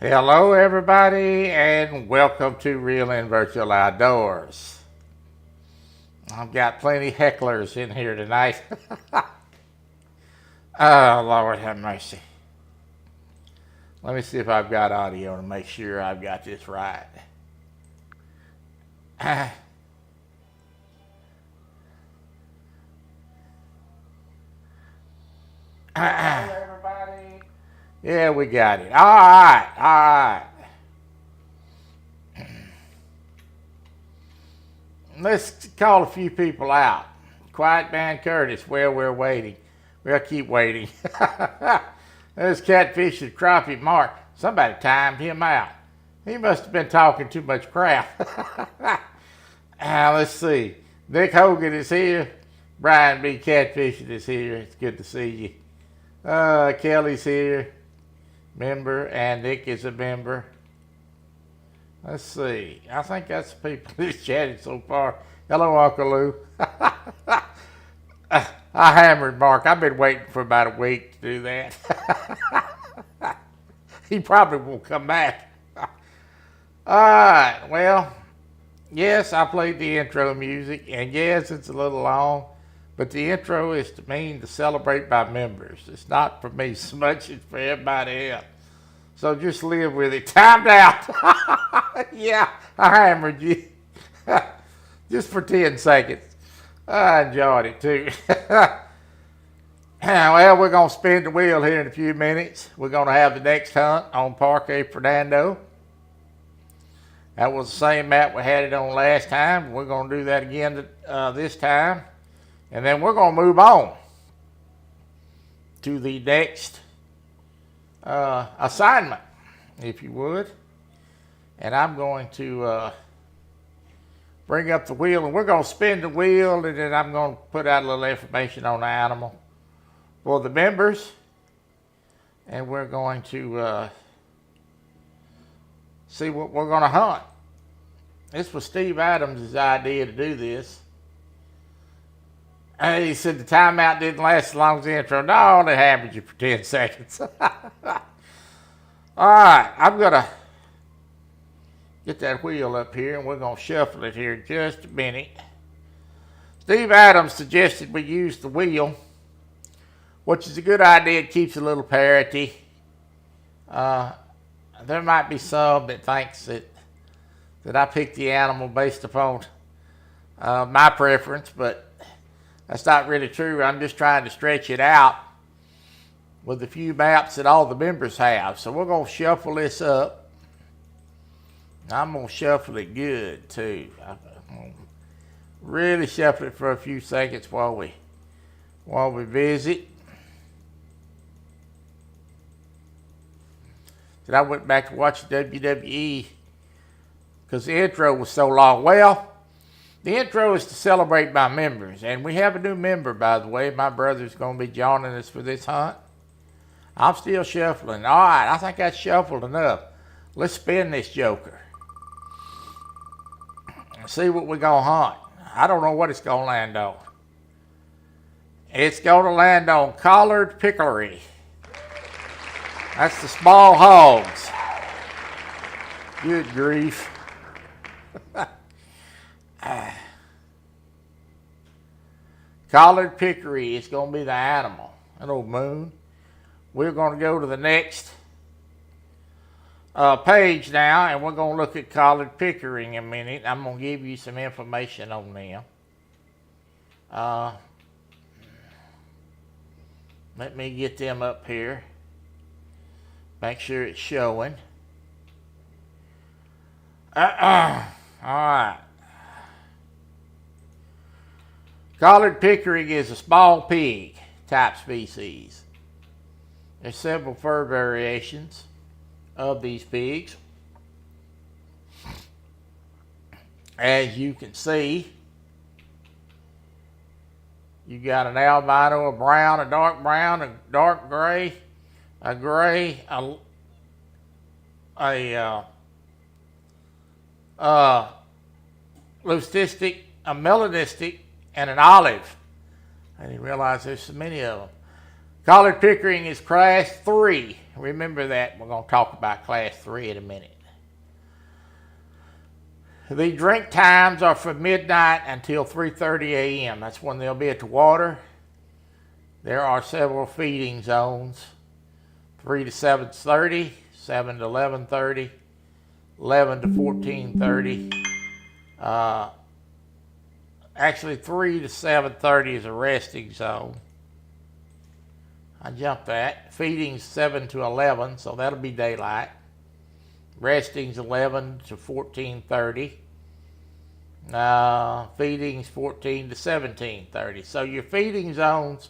Hello, everybody, and welcome to Real and Virtual Outdoors. I've got plenty hecklers in here tonight. Oh, Lord have mercy. Let me see if I've got audio to make sure I've got this right. Hello, everybody. Yeah, we got it. All right. Let's call a few people out. Quiet Man Curtis, well, we're waiting. We'll keep waiting. There's Catfish and Crappie Mark. Somebody timed him out. He must have been talking too much crap. Let's see. Nick Hogan is here. Brian B. Catfish is here. It's good to see you. Kelly's here. Member, and Nick is a member. Let's see. I think that's the people who's chatted so far. Hello, Uncle Lou. I hammered Mark. I've been waiting for about a week to do that. He probably won't come back. All right. Well, yes, I played the intro music, and yes, it's a little long, but the intro is to mean to celebrate by members. It's not for me so much as for everybody else. So just live with it. Timed out. Yeah, I hammered you. Just for 10 seconds. I enjoyed it too. Well, we're going to spin the wheel here in a few minutes. We're going to have the next hunt on Parque Fernando. That was the same map we had it on last time. We're going to do that again this time. And then we're going to move on to the next assignment, if you would. And I'm going to bring up the wheel, and we're going to spin the wheel, and then I'm going to put out a little information on the animal for the members. And we're going to see what we're going to hunt. This was Steve Adams' idea to do this. And he said the timeout didn't last as long as the intro. No, they hammered you for 10 seconds. All right, I'm going to get that wheel up here, and we're going to shuffle it here in just a minute. Steve Adams suggested we use the wheel, which is a good idea. It keeps a little parity. There might be some that thinks that I picked the animal based upon my preference, but that's not really true. I'm just trying to stretch it out with the few maps that all the members have. So we're going to shuffle this up. I'm going to shuffle it good too. I'm going to really shuffle it for a few seconds while we visit. Then I went back to watch WWE because the intro was so long. Well, the intro is to celebrate my members, and we have a new member, by the way. My brother's going to be joining us for this hunt. I'm still shuffling. All right, I think that's shuffled enough. Let's spin this joker and see what we're going to hunt. I don't know what it's going to land on. It's going to land on collared peccary. That's the small hogs. Good grief. Collared peccary is going to be the animal. That old moon. We're going to go to the next page now, and we're going to look at collared peccary in a minute. I'm going to give you some information on them. Let me get them up here. Make sure it's showing. All right. Collared peccary is a small pig type species. There's several fur variations of these pigs. As you can see, you got an albino, a brown, a dark gray, a gray, a leucistic, a melanistic, and an olive. I didn't realize there's so many of them. Collared peccary is class 3, remember that. We're going to talk about class 3 in a minute. The drink times are from midnight until 3:30 a.m. That's when they'll be at the water. There are several feeding zones: 3 to 7:30, 7 to 11:30, 11 to 14:30. Actually, 3 to 7:30 is a resting zone. I jumped that. Feeding's 7 to 11, so that'll be daylight. Resting's 11 to 14:30. Feeding's 14 to 17:30. So your feeding zones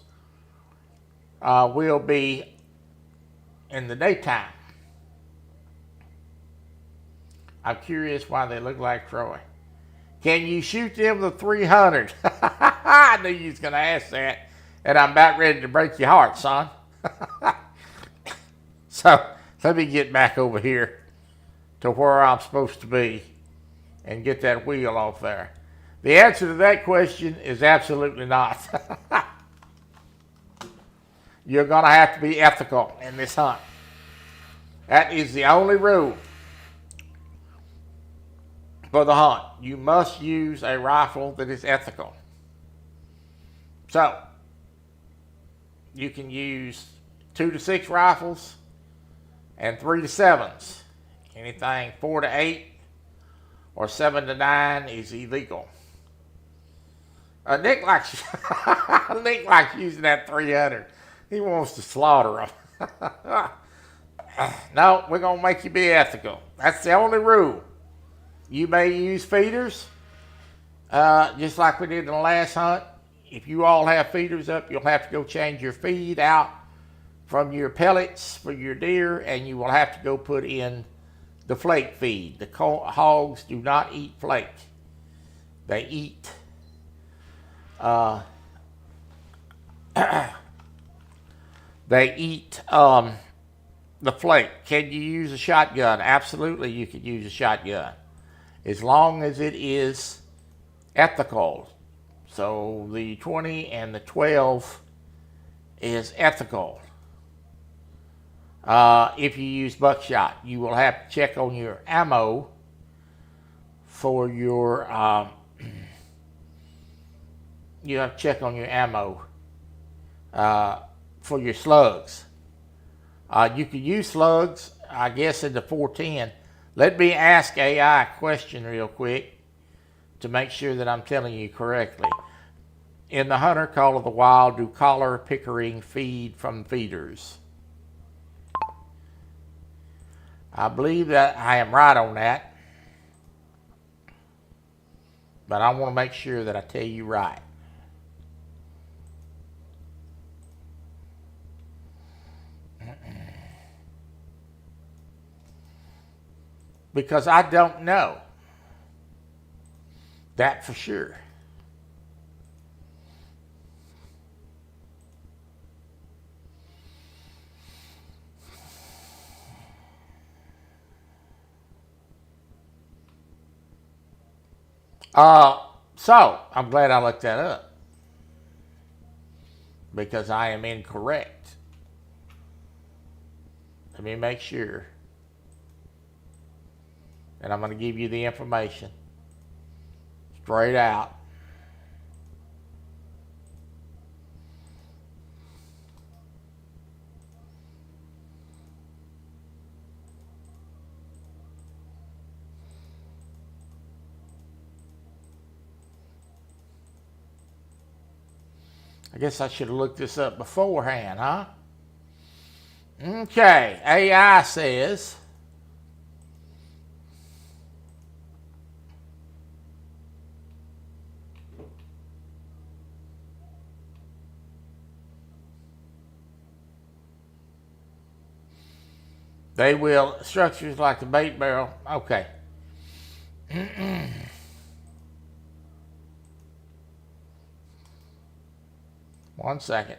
will be in the daytime. I'm curious why they look like Troy. Can you shoot them the 300? I knew you was going to ask that, and I'm about ready to break your heart, son. So let me get back over here to where I'm supposed to be and get that wheel off there. The answer to that question is absolutely not. You're going to have to be ethical in this hunt. That is the only rule for the hunt. You must use a rifle that is ethical. So, you can use 2 to 6 rifles and 3 to 7s. Anything 4 to 8 or 7 to 9 is illegal. Nick likes using that 300. He wants to slaughter them. No, we're going to make you be ethical. That's the only rule. You may use feeders, just like we did in the last hunt. If you all have feeders up, you'll have to go change your feed out from your pellets for your deer, and you will have to go put in the flake feed. The hogs do not eat flake. They eat the flake. Can you use a shotgun? Absolutely, you can use a shotgun, as long as it is ethical. So the 20 and the 12 is ethical. If you use buckshot, you will have to check on your ammo for your, you have to check on your ammo for your slugs. You can use slugs, I guess, in the 410. Let me ask AI a question real quick to make sure that I'm telling you correctly. In the Hunter Call of the Wild, do collar pickering feed from feeders? I believe that I am right on that, but I want to make sure that I tell you right. Because I don't know that for sure. So I'm glad I looked that up, because I am incorrect. Let me make sure. And I'm going to give you the information straight out. I guess I should have looked this up beforehand, huh? Okay, AI says they will, structures like the bait barrel, okay. One second.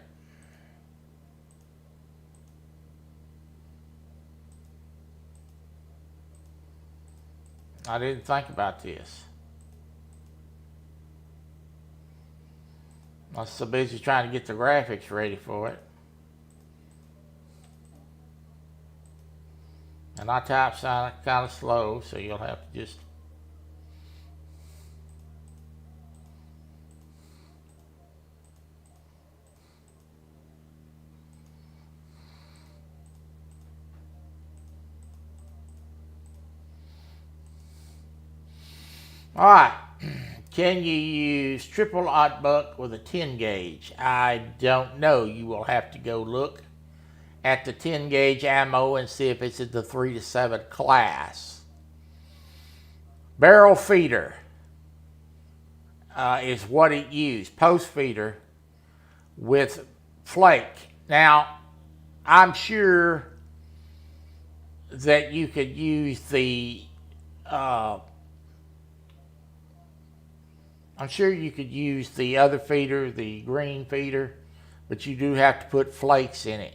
I didn't think about this. I was so busy trying to get the graphics ready for it. And I type kind of slow, so you'll have to just. All right. Can you use triple odd buck with a 10 gauge? I don't know. You will have to go look at the 10 gauge ammo and see if it's in the 3 to 7 class. Barrel feeder is what it used. Post feeder with flake. Now, I'm sure that you could use the other feeder, the green feeder, but you do have to put flakes in it.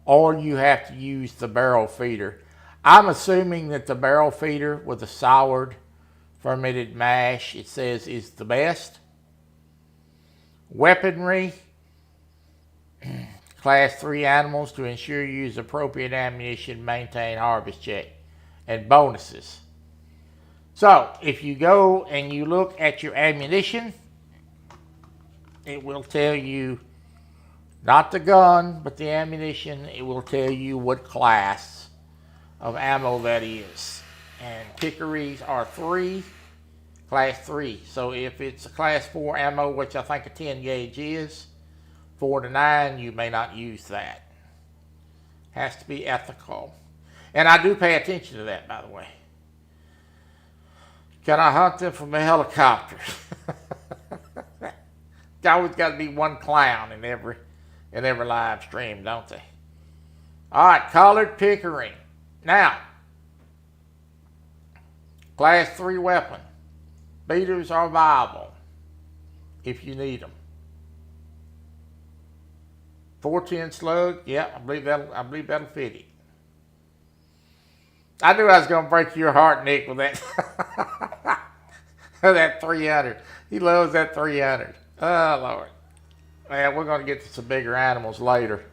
Or you have to use the barrel feeder. I'm assuming that the barrel feeder with the soured fermented mash, it says, is the best. Weaponry, class 3 animals to ensure you use appropriate ammunition, maintain harvest check, and bonuses. So, if you go and you look at your ammunition, it will tell you, not the gun, but the ammunition, it will tell you what class of ammo that is. And pickeries are 3, class 3. So if it's a class 4 ammo, which I think a 10 gauge is, 4 to 9, you may not use that. Has to be ethical. And I do pay attention to that, by the way. Can I hunt them from a helicopter? There's always got to be one clown in every live stream, don't they? All right, collared pickering. Now, class 3 weapon. Beaters are viable if you need them. 410 slug, yeah, I believe that'll fit it. I knew I was going to break your heart, Nick, with that that 300. He loves that 300. Oh, Lord. Well, we're going to get to some bigger animals later.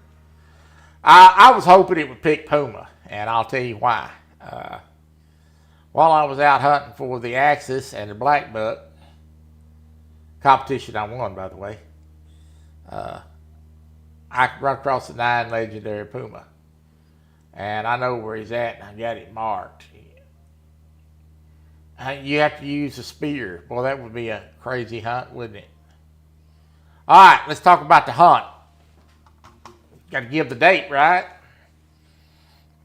I was hoping it would pick puma, and I'll tell you why. While I was out hunting for the Axis and the black buck, competition I won, by the way, I run across the 9 legendary puma. And I know where he's at, and I got it marked. You have to use a spear. Boy, that would be a crazy hunt, wouldn't it? All right, let's talk about the hunt. Got to give the date, right?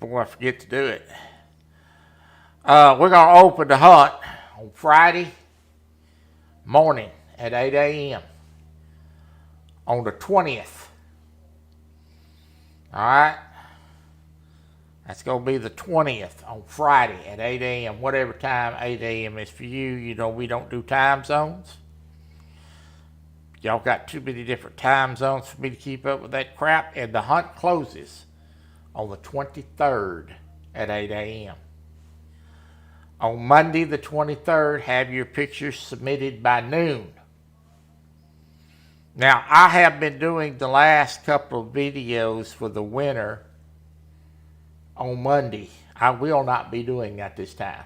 Before I forget to do it. We're going to open the hunt on Friday morning at 8 a.m. on the 20th. All right? That's going to be the 20th on Friday at 8 a.m. Whatever time 8 a.m. is for you. You know, we don't do time zones. Y'all got too many different time zones for me to keep up with that crap. And the hunt closes on the 23rd at 8 a.m. On Monday the 23rd, have your pictures submitted by noon. Now, I have been doing the last couple of videos for the winter on Monday. I will not be doing that this time,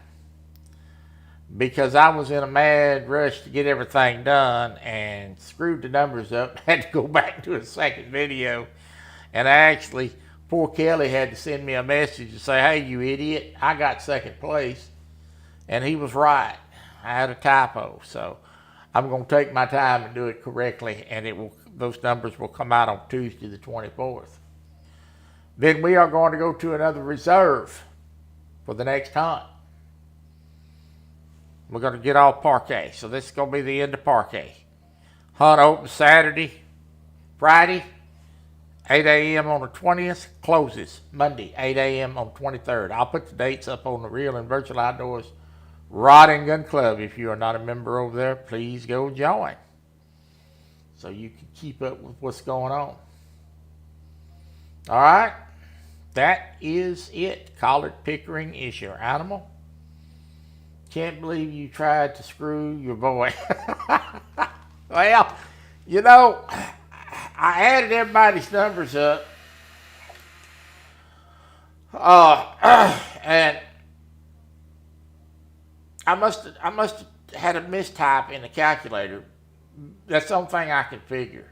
because I was in a mad rush to get everything done and screwed the numbers up. Had to go back to a second video, and actually, poor Kelly had to send me a message to say, "Hey, you idiot, I got second place." And he was right. I had a typo, so I'm going to take my time and do it correctly, and those numbers will come out on Tuesday the 24th. Then we are going to go to another reserve for the next hunt. We're going to get off Parquet. So this is going to be the end of Parquet. Hunt opens Saturday, Friday, 8 a.m. on the 20th. Closes Monday, 8 a.m. on the 23rd. I'll put the dates up on the Real and Virtual Outdoors Rod and Gun Club. If you are not a member over there, please go join, so you can keep up with what's going on. All right, that is it. Collared pickering is your animal. Can't believe you tried to screw your boy. Well, you know, I added everybody's numbers up. And I must have had a mistype in the calculator. That's the only thing I can figure.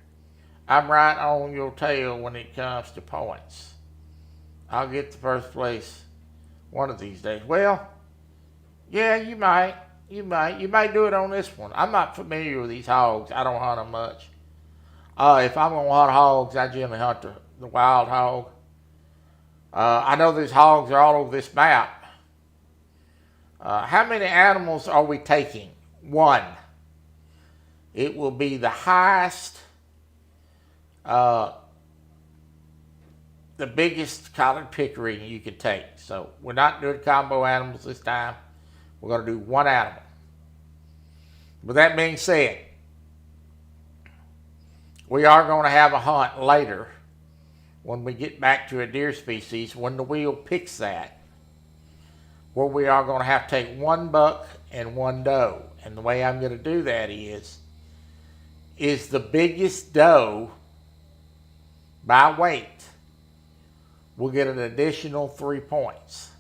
I'm right on your tail when it comes to points. I'll get the first place one of these days. Well, yeah, you might. You might do it on this one. I'm not familiar with these hogs. I don't hunt them much. If I'm going to hunt hogs, I generally hunt the wild hog. I know these hogs are all over this map. How many animals are we taking? One. It will be the highest, the biggest collared peccary you can take. So we're not doing combo animals this time. We're going to do one animal. With that being said, we are going to have a hunt later when we get back to a deer species, when the wheel picks that, where we are going to have to take one buck and one doe. And the way I'm going to do that is the biggest doe by weight will get an additional 3 points.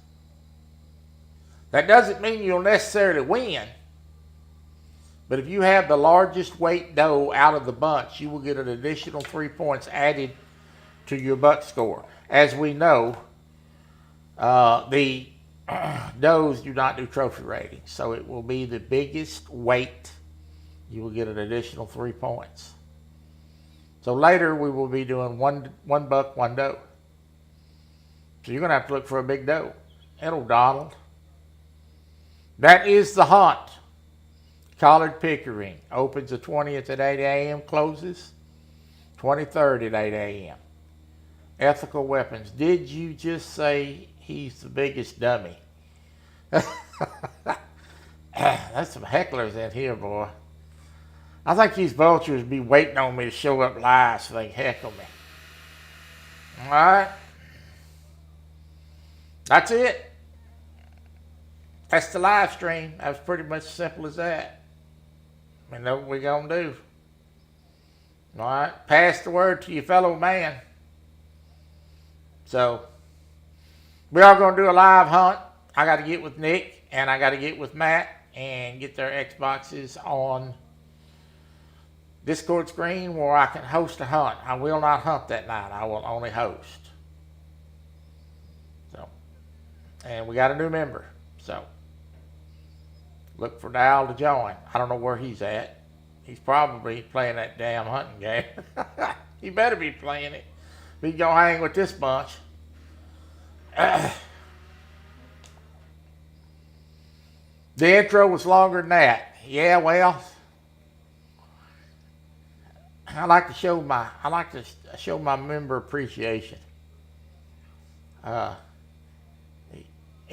That doesn't mean you'll necessarily win, but if you have the largest weight doe out of the bunch, you will get an additional 3 points added to your buck score. As we know, the does do not do trophy ratings, so it will be the biggest weight. You will get an additional 3 points. So later we will be doing one buck, one doe. So you're going to have to look for a big doe. Hello, Donald. That is the hunt. Collared Pickering opens the 20th at 8 a.m., closes 23rd at 8 a.m. Ethical Weapons. Did you just say he's the biggest dummy? That's some hecklers in here, boy. I think these vultures be waiting on me to show up live so they can heckle me. All right. That's it. That's the live stream. That was pretty much simple as that. I mean, that's what we're going to do. All right. Pass the word to your fellow man. So, we are going to do a live hunt. I got to get with Nick and I got to get with Matt and get their Xboxes on Discord screen where I can host a hunt. I will not hunt that night. I will only host. So, and we got a new member. So, look for Dial to join. I don't know where he's at. He's probably playing that damn hunting game. He better be playing it. He's going to hang with this bunch. The intro was longer than that. Yeah, well, I like to show my member appreciation. You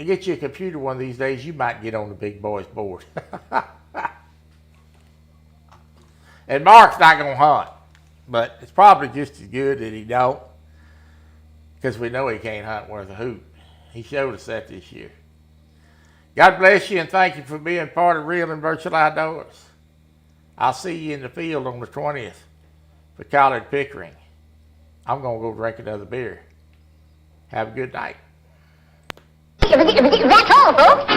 get you a computer one of these days, you might get on the big boys board. And Mark's not going to hunt, but it's probably just as good that he don't, because we know he can't hunt worth a hoot. He showed us that this year. God bless you and thank you for being part of Real and Virtual Outdoors. I'll see you in the field on the 20th for Collared Pickering. I'm going to go drink another beer. Have a good night. That's all, folks.